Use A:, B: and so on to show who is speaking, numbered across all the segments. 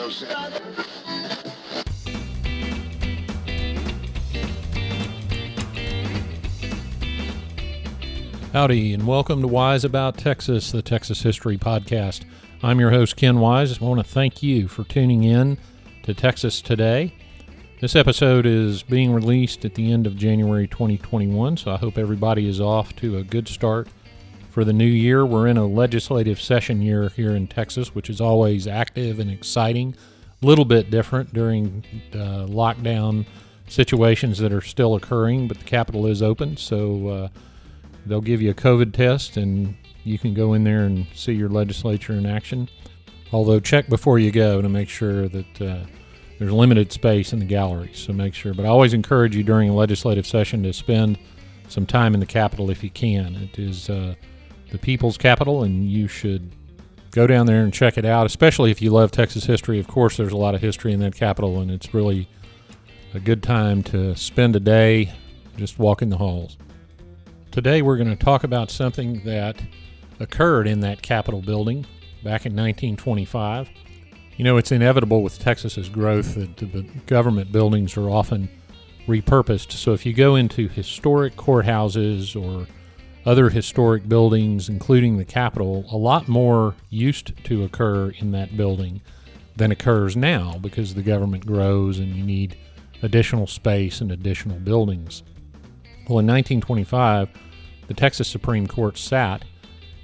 A: no sense.
B: Howdy, and welcome to Wise About Texas, the Texas History Podcast. I'm your host, Ken Wise. I want to thank you for tuning in to Texas Today. This episode is being released at the end of January 2021, so I hope everybody is off to a good start for the new year. We're in a legislative session year here in Texas, which is always active and exciting, a little bit different during lockdown situations that are still occurring, but the Capitol is open, so they'll give you a COVID test, and you can go in there and see your legislature in action. Although check before you go to make sure that there's limited space in the gallery, so make sure. But I always encourage you during a legislative session to spend some time in the Capitol if you can. It is the people's capital, and you should go down there and check it out, especially if you love Texas history. Of course, there's a lot of history in that Capitol, and it's really a good time to spend a day just walking the halls. Today we're going to talk about something that occurred in that Capitol building back in 1925. You know, it's inevitable with Texas's growth that the government buildings are often repurposed. So if you go into historic courthouses or other historic buildings, including the Capitol, a lot more used to occur in that building than occurs now because the government grows and you need additional space and additional buildings. Well, in 1925, the Texas Supreme Court sat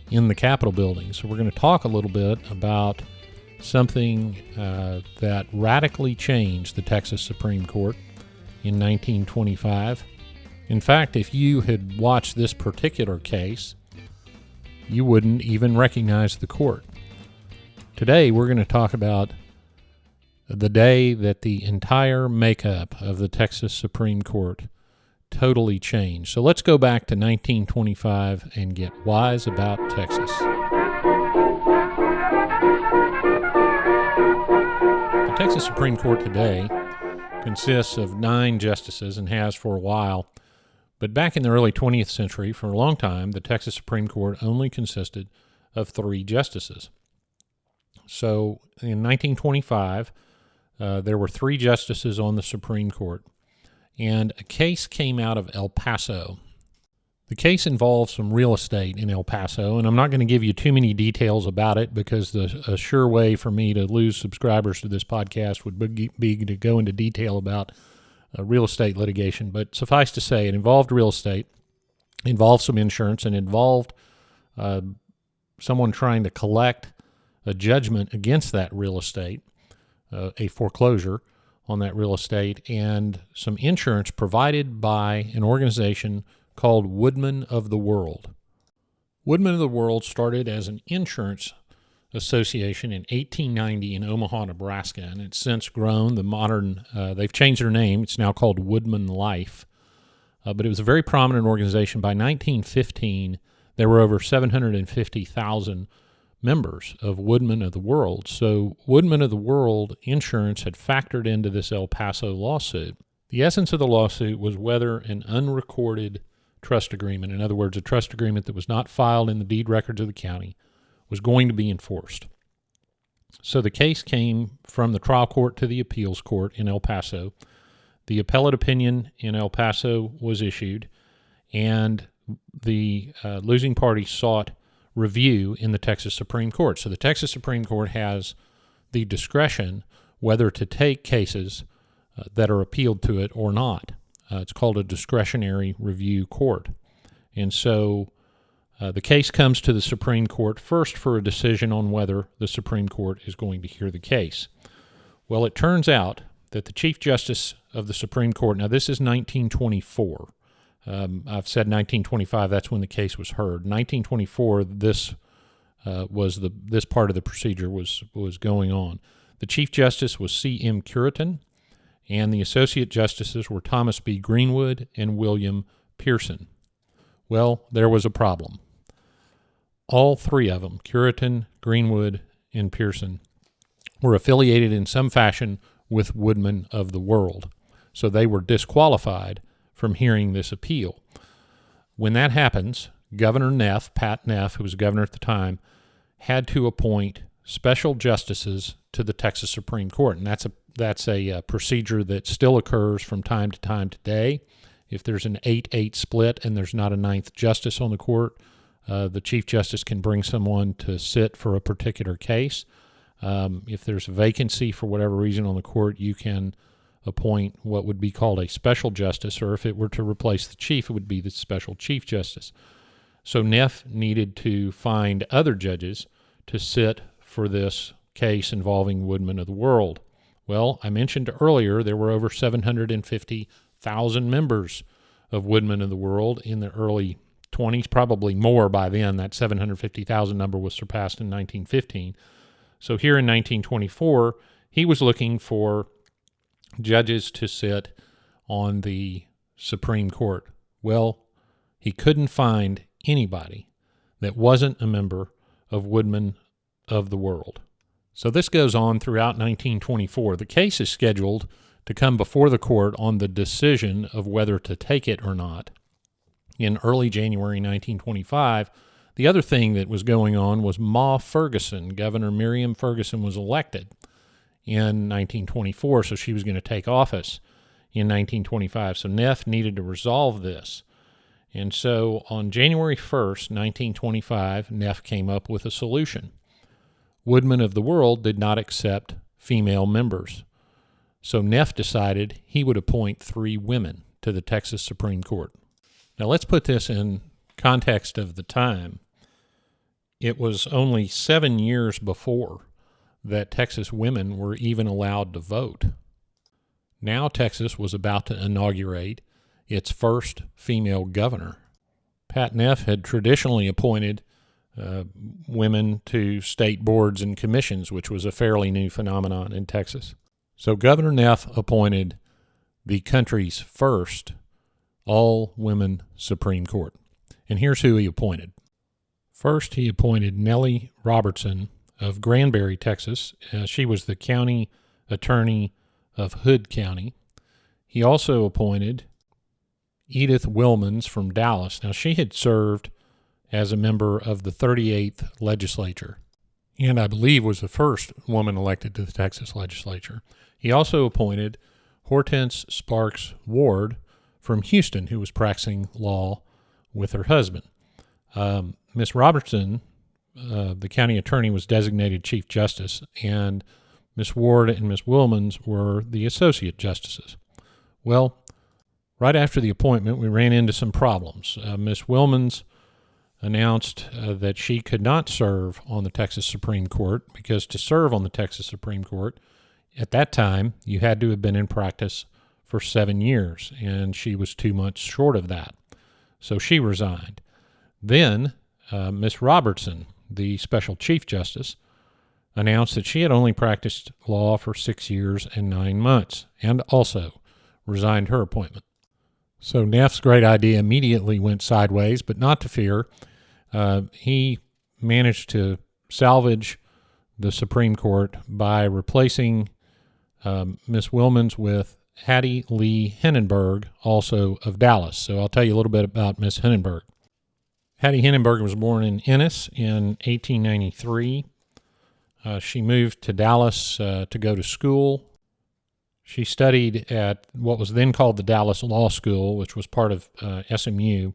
B: in the Capitol building. So we're going to talk a little bit about something that radically changed the Texas Supreme Court in 1925. In fact, if you had watched this particular case, you wouldn't even recognize the court. Today, we're going to talk about the day that the entire makeup of the Texas Supreme Court totally changed. So let's go back to 1925 and get wise about Texas. The Texas Supreme Court today consists of 9 justices and has for a while. But back in the early 20th century, for a long time, the Texas Supreme Court only consisted of 3 justices. So in 1925, there were 3 justices on the Supreme Court. And a case came out of El Paso. The case involves some real estate in El Paso, and I'm not going to give you too many details about it because a sure way for me to lose subscribers to this podcast would be to go into detail about real estate litigation. But suffice to say, it involved real estate, involved some insurance, and involved someone trying to collect a judgment against that real estate, a foreclosure on that real estate, and some insurance provided by an organization called Woodmen of the World. Woodmen of the World started as an insurance association in 1890 in Omaha, Nebraska, and it's since grown. They've changed their name. It's now called Woodmen Life, but it was a very prominent organization. By 1915, there were over 750,000 members of Woodmen of the World. So Woodmen of the World insurance had factored into this El Paso lawsuit. The essence of the lawsuit was whether an unrecorded trust agreement, in other words, a trust agreement that was not filed in the deed records of the county, was going to be enforced. So the case came from the trial court to the appeals court in El Paso. The appellate opinion in El Paso was issued, and the losing party sought review in the Texas Supreme Court. So the Texas Supreme Court has the discretion whether to take cases that are appealed to it or not. It's called a discretionary review court. And so the case comes to the Supreme Court first for a decision on whether the Supreme Court is going to hear the case. Well, it turns out that the Chief Justice of the Supreme Court, now this is 1924, I've said 1925, that's when the case was heard. 1924, this part of the procedure was going on. The Chief Justice was C.M. Curitin, and the Associate Justices were Thomas B. Greenwood and William Pearson. Well, there was a problem. All 3 of them, Curitin, Greenwood, and Pearson, were affiliated in some fashion with Woodmen of the World, so they were disqualified from hearing this appeal. When that happens, Governor Neff, Pat Neff, who was governor at the time, had to appoint special justices to the Texas Supreme Court, and that's a procedure that still occurs from time to time today. If there's an 8-8 split and there's not a ninth justice on the court, the Chief Justice can bring someone to sit for a particular case. If there's a vacancy for whatever reason on the court, you can appoint what would be called a special justice, or if it were to replace the chief, it would be the special Chief Justice. So Neff needed to find other judges to sit for this case involving Woodmen of the World. Well, I mentioned earlier there were over 750,000 members of Woodmen of the World in the early 20s, probably more by then. That 750,000 number was surpassed in 1915. So here in 1924, he was looking for judges to sit on the Supreme Court. Well, he couldn't find anybody that wasn't a member of Woodmen of the World. So this goes on throughout 1924. The case is scheduled to come before the court on the decision of whether to take it or not in early January 1925. The other thing that was going on was Ma Ferguson. Governor Miriam Ferguson was elected in 1924, so she was going to take office in 1925. So Neff needed to resolve this. And so on January 1st, 1925, Neff came up with a solution. Woodmen of the World did not accept female members. So Neff decided he would appoint 3 women to the Texas Supreme Court. Now let's put this in context of the time. It was only 7 years before that Texas women were even allowed to vote. Now Texas was about to inaugurate its first female governor. Pat Neff had traditionally appointed women to state boards and commissions, which was a fairly new phenomenon in Texas. So Governor Neff appointed the country's first all-women Supreme Court. And here's who he appointed. First, he appointed Nellie Robertson of Granbury, Texas. She was the county attorney of Hood County. He also appointed Edith Wilmans from Dallas. Now, she had served as a member of the 38th legislature, and I believe was the first woman elected to the Texas legislature. He also appointed Hortense Sparks Ward from Houston, who was practicing law with her husband. Miss Robertson, the county attorney, was designated Chief Justice, and Miss Ward and Miss Wilmans were the associate justices. Well, right after the appointment, we ran into some problems. Miss Wilmans announced that she could not serve on the Texas Supreme Court because to serve on the Texas Supreme Court, at that time, you had to have been in practice for 7 years, and she was 2 months short of that. So she resigned. Then Miss Robertson, the special Chief Justice, announced that she had only practiced law for 6 years and 9 months, and also resigned her appointment. So Neff's great idea immediately went sideways, but not to fear. He managed to salvage the Supreme Court by replacing Miss Wilmans with Hattie Lee Henenberg, also of Dallas. So I'll tell you a little bit about Miss Henenberg. Hattie Henenberg was born in Ennis in 1893. She moved to Dallas to go to school. She studied at what was then called the Dallas Law School, which was part of SMU,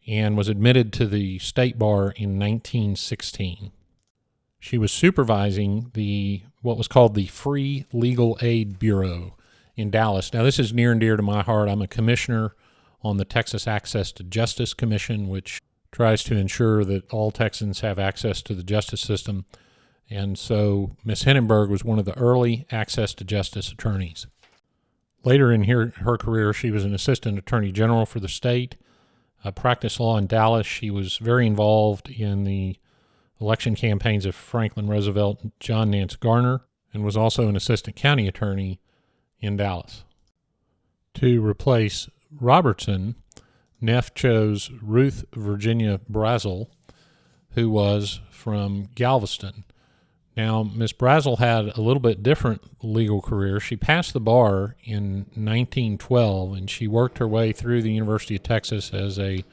B: and was admitted to the state bar in 1916. She was supervising what was called the Free Legal Aid Bureau in Dallas. Now, this is near and dear to my heart. I'm a commissioner on the Texas Access to Justice Commission, which tries to ensure that all Texans have access to the justice system. And so Miss Henenberg was one of the early access to justice attorneys. Later in her career, she was an assistant attorney general for the state, practiced law in Dallas. She was very involved in the election campaigns of Franklin Roosevelt and John Nance Garner, and was also an assistant county attorney in Dallas. To replace Robertson, Neff chose Ruth Virginia Brazel, who was from Galveston. Now, Miss Brazel had a little bit different legal career. She passed the bar in 1912, and she worked her way through the University of Texas as a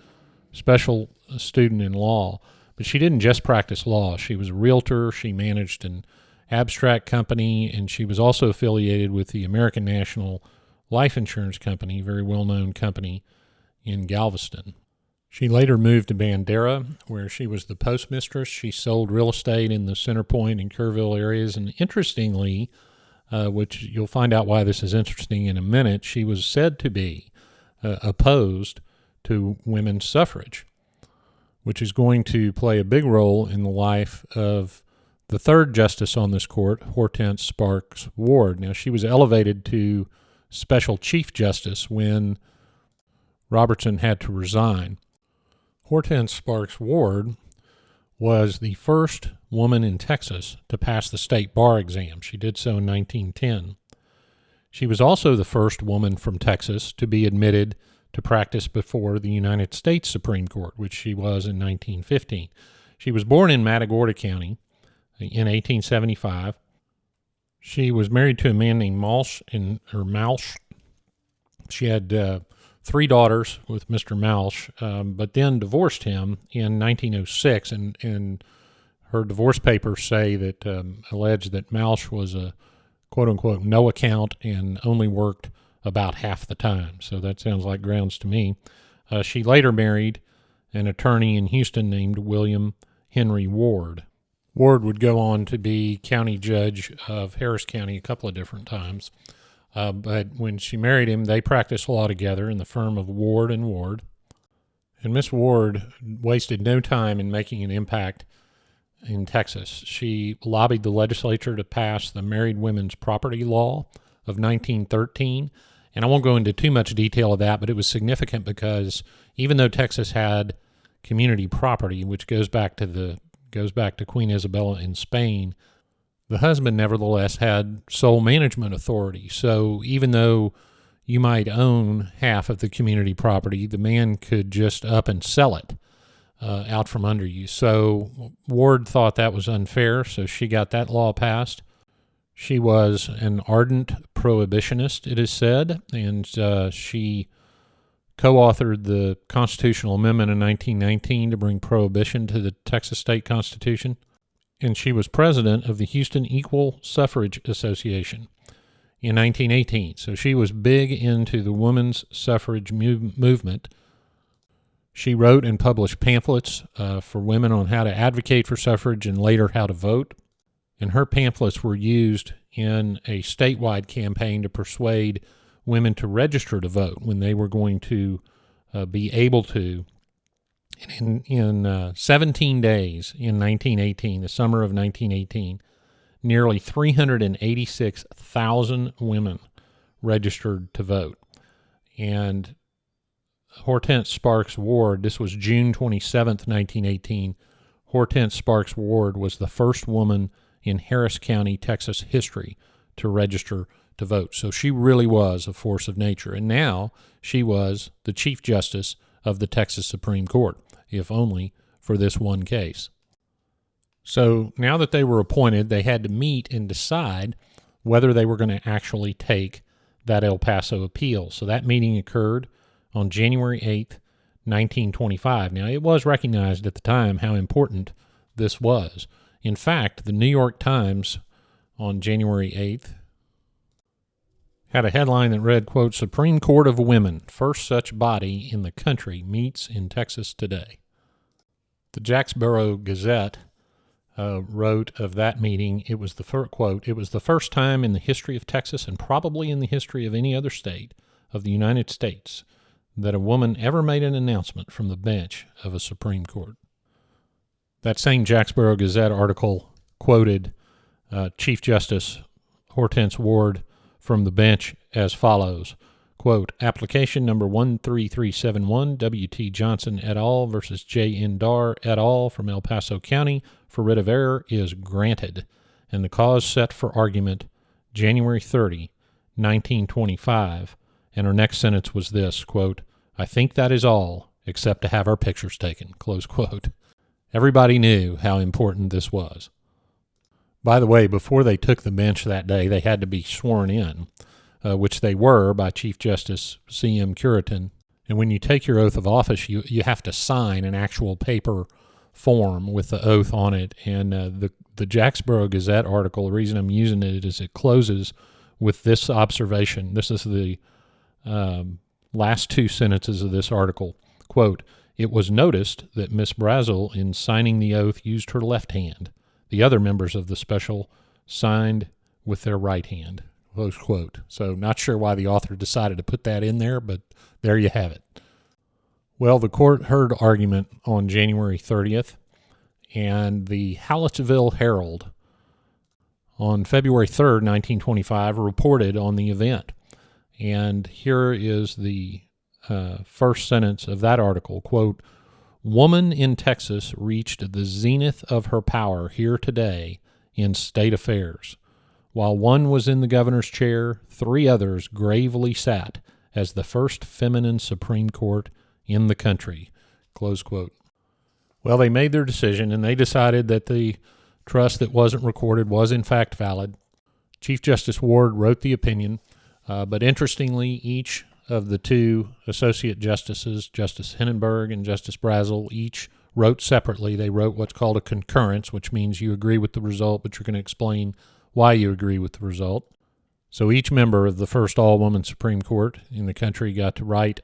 B: special student in law. But she didn't just practice law. She was a realtor. She managed an abstract company, and she was also affiliated with the American National Life Insurance Company, a very well-known company in Galveston. She later moved to Bandera, where she was the postmistress. She sold real estate in the Center Point and Kerrville areas, and interestingly, which you'll find out why this is interesting in a minute, she was said to be opposed to women's suffrage, which is going to play a big role in the life of the third justice on this court, Hortense Sparks Ward. Now, she was elevated to Special Chief Justice when Robertson had to resign. Hortense Sparks Ward was the first woman in Texas to pass the state bar exam. She did so in 1910. She was also the first woman from Texas to be admitted to practice before the United States Supreme Court, which she was in 1915. She was born in Matagorda County in 1875. She was married to a man named Malsh. She had 3 daughters with Mr. Malsh, but then divorced him in 1906, and her divorce papers say that allege that Malsh was a quote-unquote no account and only worked about half the time. So that sounds like grounds to me. She later married an attorney in Houston named William Henry Ward. Ward would go on to be county judge of Harris County a couple of different times. But when she married him, they practiced law together in the firm of Ward and Ward. And Miss Ward wasted no time in making an impact in Texas. She lobbied the legislature to pass the Married Women's Property Law of 1913. And I won't go into too much detail of that, but it was significant because even though Texas had community property, which goes back to Queen Isabella in Spain, the husband nevertheless had sole management authority. So even though you might own half of the community property, the man could just up and sell it out from under you. So Ward thought that was unfair, so she got that law passed. She was an ardent prohibitionist, it is said, and she co-authored the constitutional amendment in 1919 to bring prohibition to the Texas state constitution. And she was president of the Houston Equal Suffrage Association in 1918. So she was big into the women's suffrage movement. She wrote and published pamphlets for women on how to advocate for suffrage and later how to vote. And her pamphlets were used in a statewide campaign to persuade women to register to vote when they were going to be able to. In 17 days in 1918, the summer of 1918, nearly 386,000 women registered to vote. And Hortense Sparks Ward, this was June 27th, 1918, Hortense Sparks Ward was the first woman in Harris County, Texas history to register to vote. So she really was a force of nature. And now she was the Chief Justice of the Texas Supreme Court, if only for this one case. So now that they were appointed, they had to meet and decide whether they were going to actually take that El Paso appeal. So that meeting occurred on January 8th, 1925. Now, it was recognized at the time how important this was. In fact, the New York Times on January 8th had a headline that read, quote, "Supreme Court of Women, first such body in the country, meets in Texas today." The Jacksboro Gazette wrote of that meeting, it was the quote, "It was the first time in the history of Texas and probably in the history of any other state of the United States that a woman ever made an announcement from the bench of a Supreme Court." That same Jacksboro Gazette article quoted Chief Justice Hortense Ward from the bench as follows, quote, "Application number 13371, W.T. Johnson et al. Versus J.N. Darr et al. From El Paso County for writ of error is granted, and the cause set for argument January 30, 1925." And her next sentence was this, quote, "I think that is all, except to have our pictures taken," close quote. Everybody knew how important this was. By the way, before they took the bench that day, they had to be sworn in, which they were by Chief Justice C.M. Curitan. And when you take your oath of office, you have to sign an actual paper form with the oath on it. And the Jacksboro Gazette article, the reason I'm using it is it closes with this observation. This is the last two sentences of this article. Quote, "It was noticed that Miss Brazel, in signing the oath, used her left hand. The other members of the special signed with their right hand." Close quote. So not sure why the author decided to put that in there, but there you have it. Well, the court heard argument on January 30th, and the Hallettsville Herald on February 3rd, 1925, reported on the event. And here is the first sentence of that article. Quote, "Woman in Texas reached the zenith of her power here today in state affairs. While one was in the governor's chair, 3 others gravely sat as the first feminine Supreme Court in the country." Close quote. Well, they made their decision, and they decided that the trust that wasn't recorded was in fact valid. Chief Justice Ward wrote the opinion, but interestingly, each of the 2 associate justices, Justice Hindenburg and Justice Brazel, each wrote separately. They wrote what's called a concurrence, which means you agree with the result, but you're going to explain why you agree with the result. So each member of the first all-woman Supreme Court in the country got to write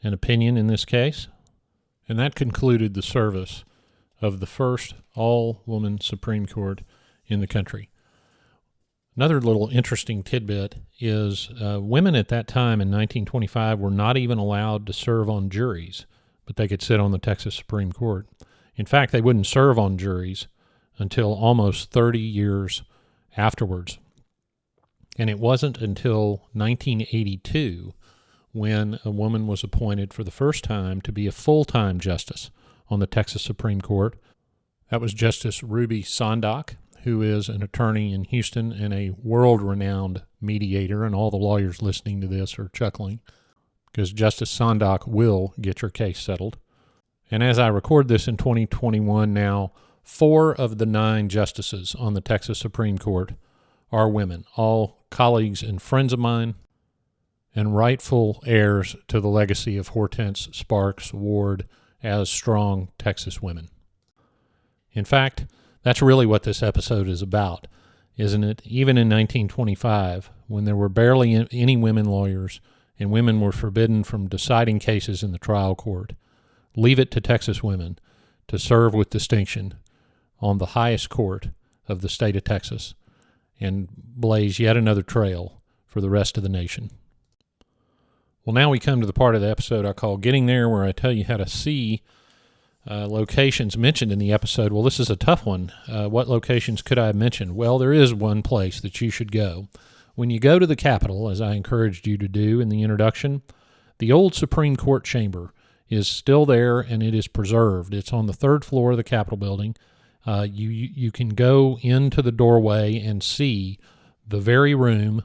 B: an opinion in this case, and that concluded the service of the first all-woman Supreme Court in the country. Another little interesting tidbit is women at that time in 1925 were not even allowed to serve on juries, but they could sit on the Texas Supreme Court. In fact, they wouldn't serve on juries until almost 30 years afterwards. And it wasn't until 1982 when a woman was appointed for the first time to be a full-time justice on the Texas Supreme Court. That was Justice Ruby Sondak, who is an attorney in Houston and a world-renowned mediator, and all the lawyers listening to this are chuckling because Justice Sondak will get your case settled. And as I record this in 2021 now, 4 of the 9 justices on the Texas Supreme Court are women, all colleagues and friends of mine, and rightful heirs to the legacy of Hortense Sparks Ward as strong Texas women. In fact, that's really what this episode is about, isn't it? Even in 1925, when there were barely any women lawyers and women were forbidden from deciding cases in the trial court, leave it to Texas women to serve with distinction on the highest court of the state of Texas and blaze yet another trail for the rest of the nation. Well, now we come to the part of the episode I call Getting There, where I tell you how to see locations mentioned in the episode. Well, this is a tough one. What locations could I have mentioned? Well, there is one place that you should go. When you go to the Capitol, as I encouraged you to do in the introduction, the old Supreme Court chamber is still there and it is preserved. It's on the 3rd floor of the Capitol building. You can go into the doorway and see the very room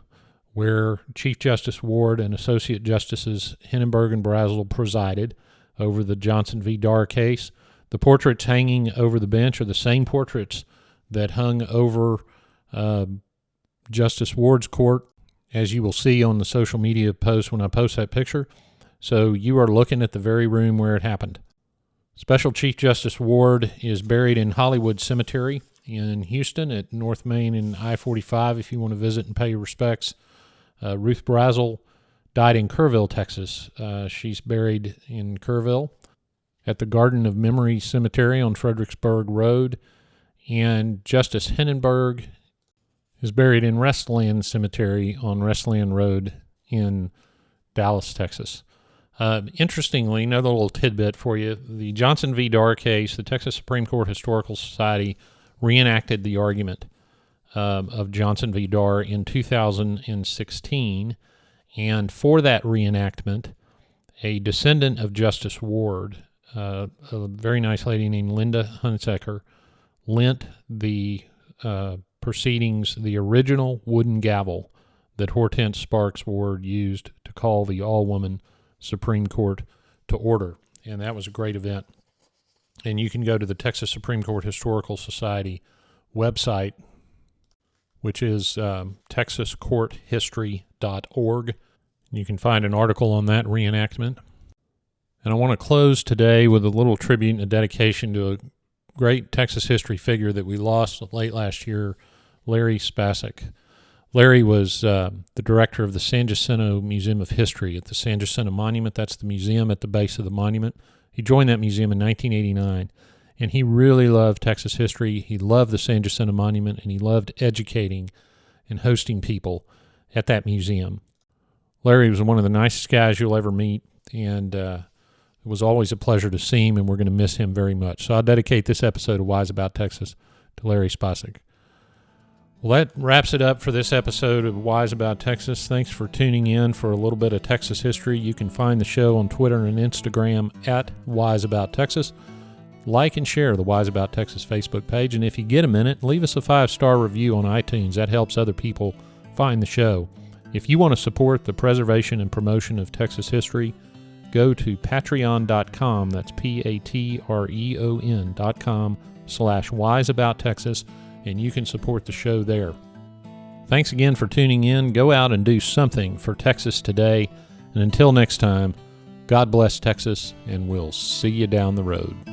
B: where Chief Justice Ward and Associate Justices Hindenburg and Brazel presided over the Johnson v. Darr case. The portraits hanging over the bench are the same portraits that hung over Justice Ward's court, as you will see on the social media post when I post that picture. So you are looking at the very room where it happened. Special Chief Justice Ward is buried in Hollywood Cemetery in Houston at North Main and I-45 if you want to visit and pay your respects. Ruth Brazel died in Kerrville, Texas. She's buried in Kerrville at the Garden of Memory Cemetery on Fredericksburg Road. And Justice Hindenburg is buried in Restland Cemetery on Restland Road in Dallas, Texas. Interestingly, another little tidbit for you, the Johnson v. Darr case, the Texas Supreme Court Historical Society reenacted the argument of Johnson v. Darr in 2016, and for that reenactment, a descendant of Justice Ward, a very nice lady named Linda Hunsaker, lent the proceedings the original wooden gavel that Hortense Sparks Ward used to call the all-woman Supreme Court to order, and that was a great event. And you can go to the Texas Supreme Court Historical Society website, which is texascourthistory.org. You can find an article on that reenactment. And I want to close today with a little tribute and a dedication to a great Texas history figure that we lost late last year, Larry Spacek. Larry was the director of the San Jacinto Museum of History at the San Jacinto Monument. That's the museum at the base of the monument. He joined that museum in 1989, and he really loved Texas history. He loved the San Jacinto Monument, and he loved educating and hosting people at that museum. Larry was one of the nicest guys you'll ever meet, and it was always a pleasure to see him, and we're going to miss him very much. So I'll dedicate this episode of Wise About Texas to Larry Spacek. Well, that wraps it up for this episode of Wise About Texas. Thanks for tuning in for a little bit of Texas history. You can find the show on Twitter and Instagram at Wise About Texas. Like and share the Wise About Texas Facebook page, and if you get a minute, leave us a 5-star review on iTunes. That helps other people find the show. If you want to support the preservation and promotion of Texas history, go to patreon.com. That's patreon.com/wiseabouttexas, and you can support the show there. Thanks again for tuning in. Go out and do something for Texas today. And until next time, God bless Texas, and we'll see you down the road.